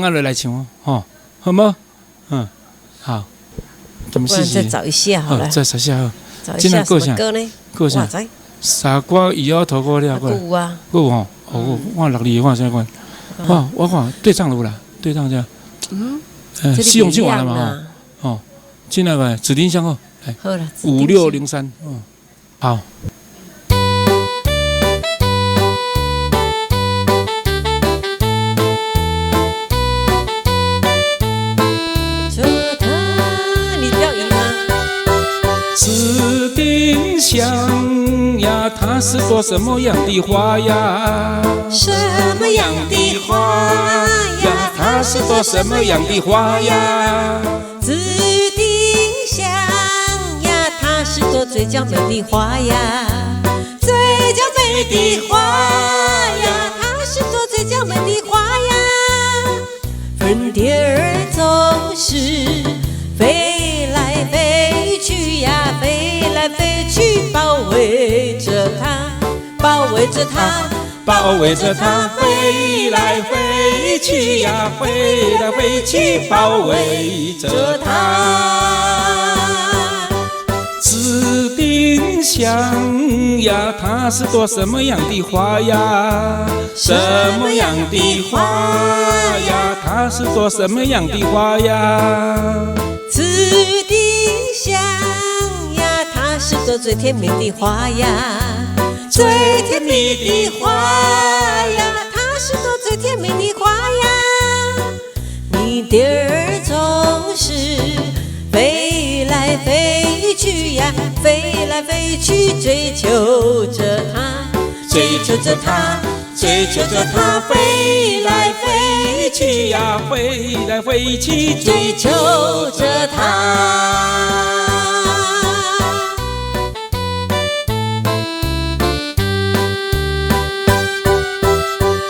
按了来唱哦，吼，好吗？嗯，好。不然再找一下好了。再找一下好。找一下什么歌呢？歌啥？傻瓜以后头过了过来。有啊。有吼，哦，我6字我先看。哇，我看对唱了不啦？对唱这样。试用唱完了嘛？哦，进来吧，指定箱哦，来。好了。5603，嗯，好。指定香呀，它是朵什么样的花呀？什么样的花呀？它是朵什么样的花呀？指定香呀，它是朵最娇美的花呀，最娇美的花呀，它是朵最娇美的花呀。粉蝶儿总是飞来飞去呀，飞来飞去，包围着它，包围着它，包围着它，飞来飞去呀，飞来飞去，包围着它。指定香呀，它是朵什么样的花呀？什么样的花呀？它是朵什么样的花呀？指定香呀，它是朵最甜蜜的花呀，最甜蜜的花呀，它是朵最甜蜜的花呀。你的儿总是飞来飞去呀，飞来飞去，追求着它，追求着它，追求着它，飞来飞去呀，飞来飞去，追求着它。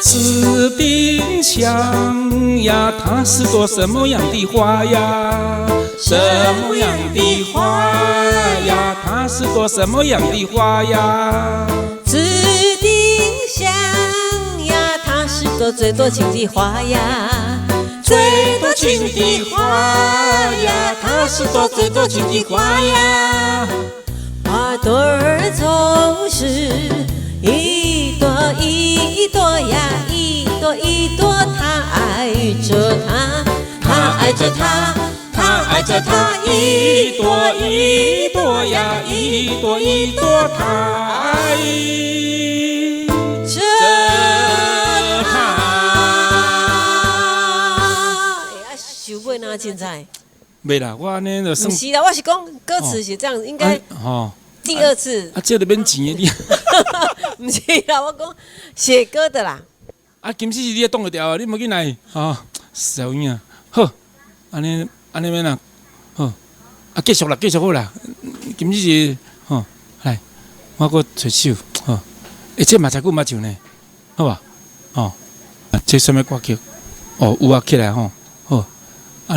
指定香呀，它是朵什么样的花呀？什么样的花呀？它是朵什么样的花呀？指定香呀，它是朵最多情的花呀，最多情的花呀，它是朵最多情的花呀。花朵儿总是一朵一朵呀，一朵一朵，它爱着它，它爱着它，它爱着它，一朵一朵呀，一朵一朵，它爱着它。哎，想买哪凊彩？袂啦，我安尼就算。不是啦，我是讲歌词是这样，应该第二次。这就免钱的你。不是啦，我讲写歌的啦。金丝是你挡得掉啊，你莫紧来小影啊，好，安尼免啦，好，继续啦，继续好啦，金丝是来，我搁找首这嘛才久捌唱呢，好吧？这什么歌曲？有啊，起来好，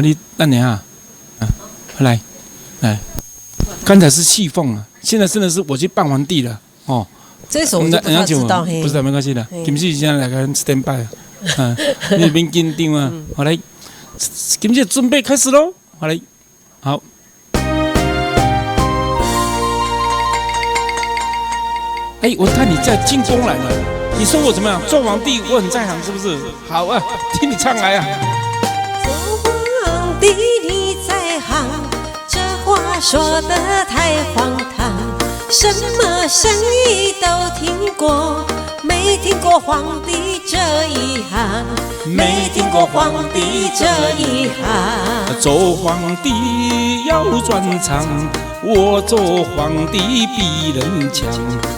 你等下来，刚才是戏凤啊，现在真的是我去扮皇帝了，这首我就不知道，不知道没关系的。金丝现在来个 stand by， 你别紧张啊，好来，金丝准备开始喽，好来，好。我看你在进宫来了，你说我怎么样？做皇帝我很在行，是不是？好啊，听你唱来啊。做皇帝你在行，这话说得太荒唐。什么生意都听过，没听过皇帝这一行，没听过皇帝这一行。做皇帝要专长，我做皇帝比人强。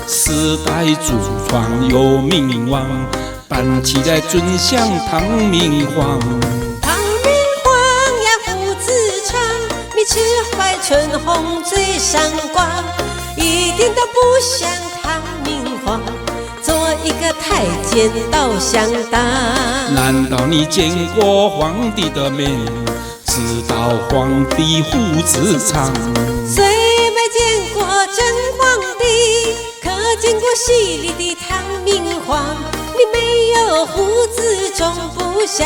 时代主创有名望，办起来准像唐明皇。唐明皇呀，胡子长，你吃怀春红嘴上光。一点都不像唐明皇，做一个太监倒相当。难道你见过皇帝的面，知道皇帝胡子长？虽没见过真皇帝，可见过戏里的唐明皇。你没有胡子总不像，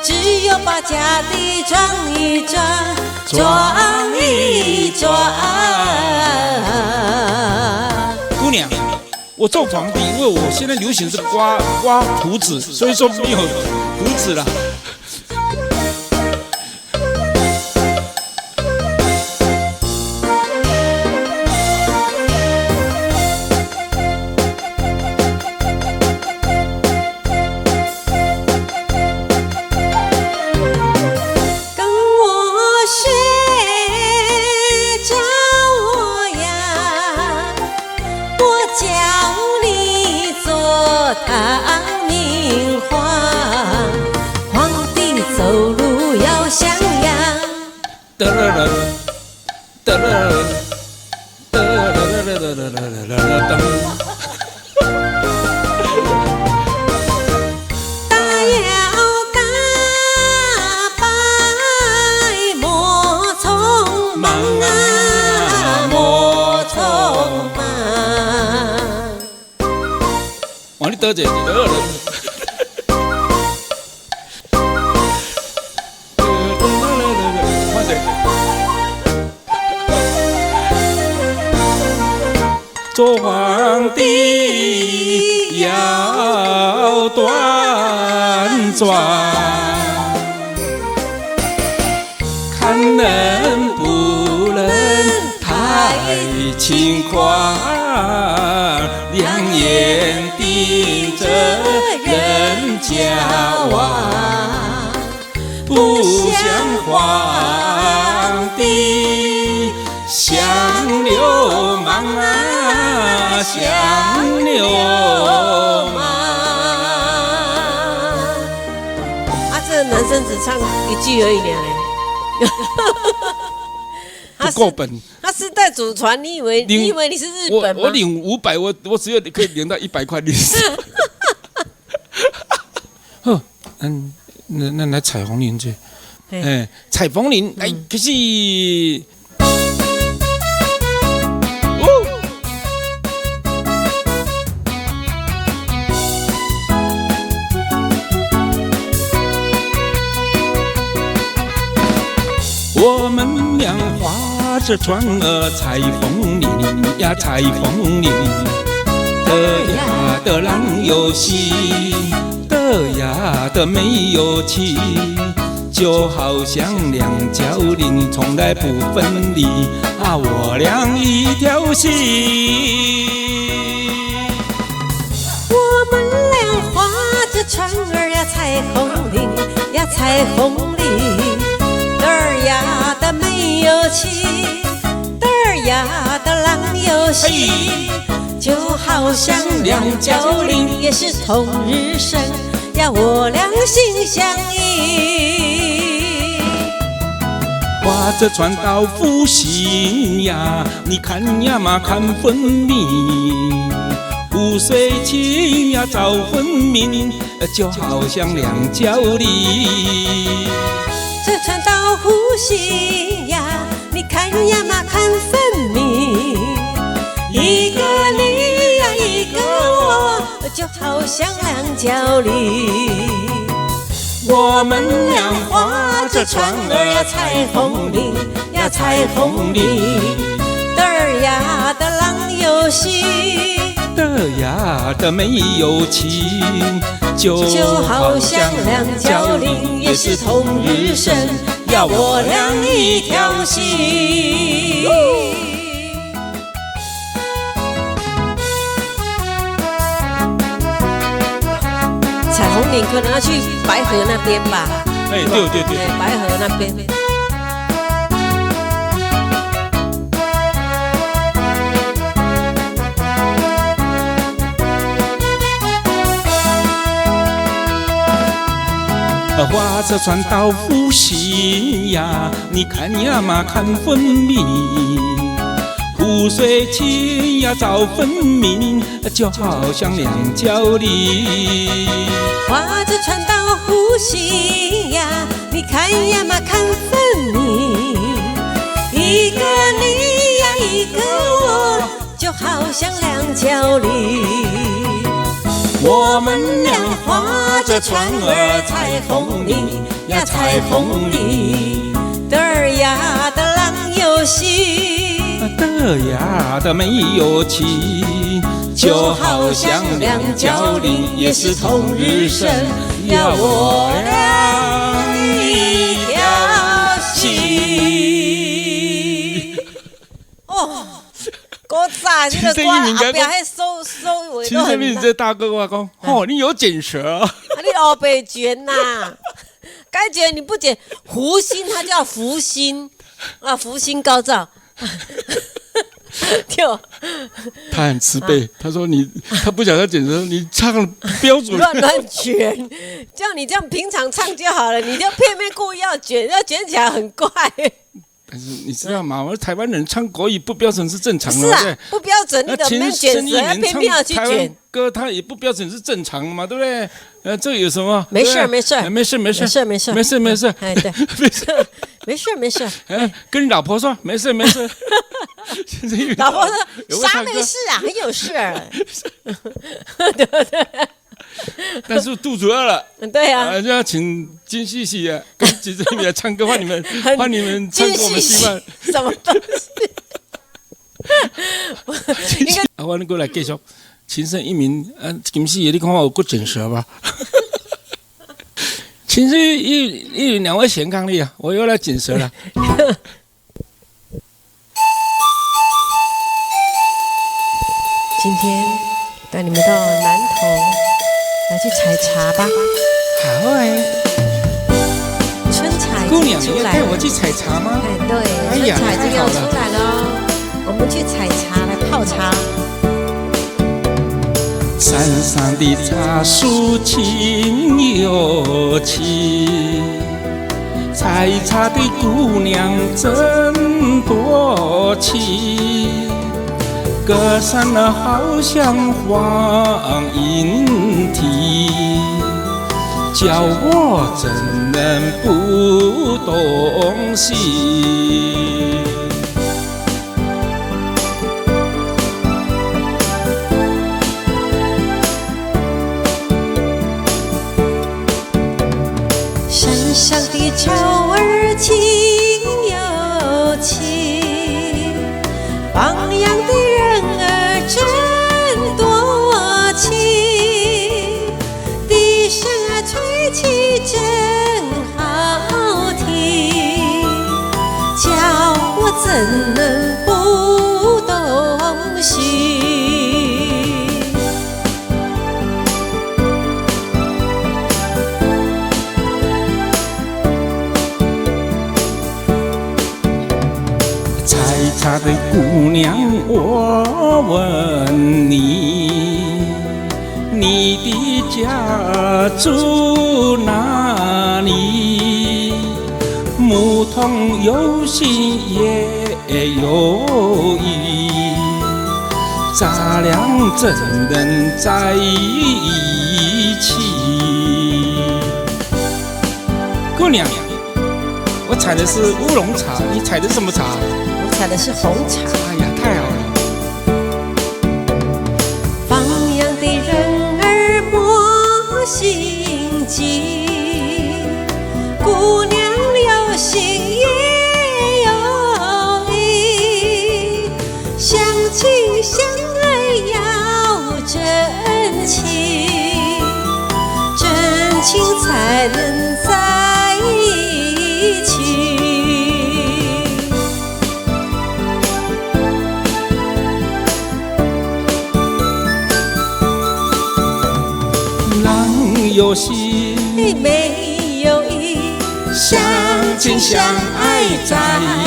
只有把家底装一装，装一装。姑娘，我做皇帝，因为我现在流行是刮胡子，所以说没有胡子了。唐明皇，皇帝走路要像样。哒啦啦，哒啦啦，哒啦啦啦啦啦啦啦。大摇大摆莫匆忙啊，莫匆忙。哇，你得者得了。做皇帝要端庄，看人不能太轻狂，两眼盯着人家望，不像皇帝像流氓啊，像流氓啊！这个男生只唱一句而已呢。不够本。他是带祖传，你以为你是日本吗？我领500，我只有可以领到100块利息。呵，那来采红林去，采红林，哎，可是。我们俩划着船儿采风铃呀，采风铃，得呀得郎有喜，得呀得没有气，就好像两角铃从来不分离啊，我俩一条心。我们俩划着船儿呀，采红铃呀，采红铃。嘚儿呀的没有气，嘚儿呀的郎有喜，就好像两角铃也是同日生呀，我俩心相依。划着船到复兴呀，你看呀嘛看分明，湖水清呀早分明，就好像两角铃。这船到湖心呀，你看呀嘛看分明，一个你呀一个我，就好像两角铃。我们俩划着船儿呀，采红铃呀，采红铃，嘚儿呀的郎有喜，得呀的没有情，就好像两角铃也是同日生，要我俩一条心。彩虹岭可能要去白河那边吧？哎，对，白河那边。划着船到复兴呀，你看呀嘛看分明，湖水清呀早分明，就好像两角铃。划着船到湖心呀，你看呀嘛看分明，一个你呀一个我，就好像两角铃。我们俩划着船儿彩虹里呀彩虹里，得儿呀的郎有喜，得呀的没有妻，就好像两角林也是同日生，要我俩一条心。哦，古早这个歌后壁迄收尾秦生明这大哥我讲，哦，你有卷舌啊，你后背卷呐，该卷你不卷，福星它叫福星啊，福星高照。就他很慈悲，他说他不想要卷舌，你唱的标准，乱卷，叫你这样平常唱就好了，你就偏偏故意要卷起来很怪。但是你知道吗？我们台湾人唱国语不标准是正常的，是啊，不标准，你怎么卷舌，偏偏要去卷？歌他也不标准是正常的嘛，对不对？这有什么？没事，哎，对，没事。跟老婆说没事。老婆说啥没事啊，很有事。对不对？但是肚子饿了，对啊，就要请金旭喜啊，跟金正明来唱歌，换你们唱歌，我们希望什么东西？我们过来继续，情深一鸣，金旭，你看我有够卷舌吧？情深一两位贤伉俪啊，我又来卷舌了。今天带你们到南投来去采茶吧。好哎，春茶姑娘，你要带我去采茶吗？哎，对，春茶已经要出来了哦，我们去采茶来泡茶。山上的茶树青又青，采茶的姑娘真多情，歌声儿好像黄莺啼，叫我怎能不动心？山上的鸟儿情又情，放羊的人儿真多情，笛声儿吹起真好听，叫我怎能不动心？采茶的姑娘，我问你，你的家住哪里？牧童有心也有意，咱俩怎能在一起？姑娘，我采的是乌龙茶，你采的什么茶？我采的是红茶。哎呀，太好了！放羊的人儿莫心急，姑娘有心也有意，相亲相爱要真情，真情才能在一起。有心没有意，相亲相爱在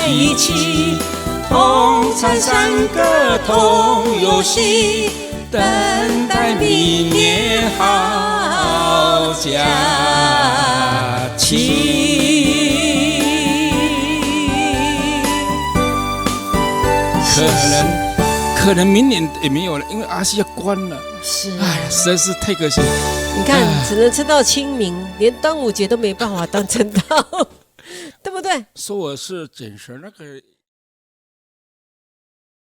一起，同唱山歌同游戏，等待明年好佳期。可能明年也没有了，因为阿西要关了。是，哎，实在是太可惜了。你看，只能撑到清明，连端午节都没办法当撑到，对不对？说我是卷舌那个。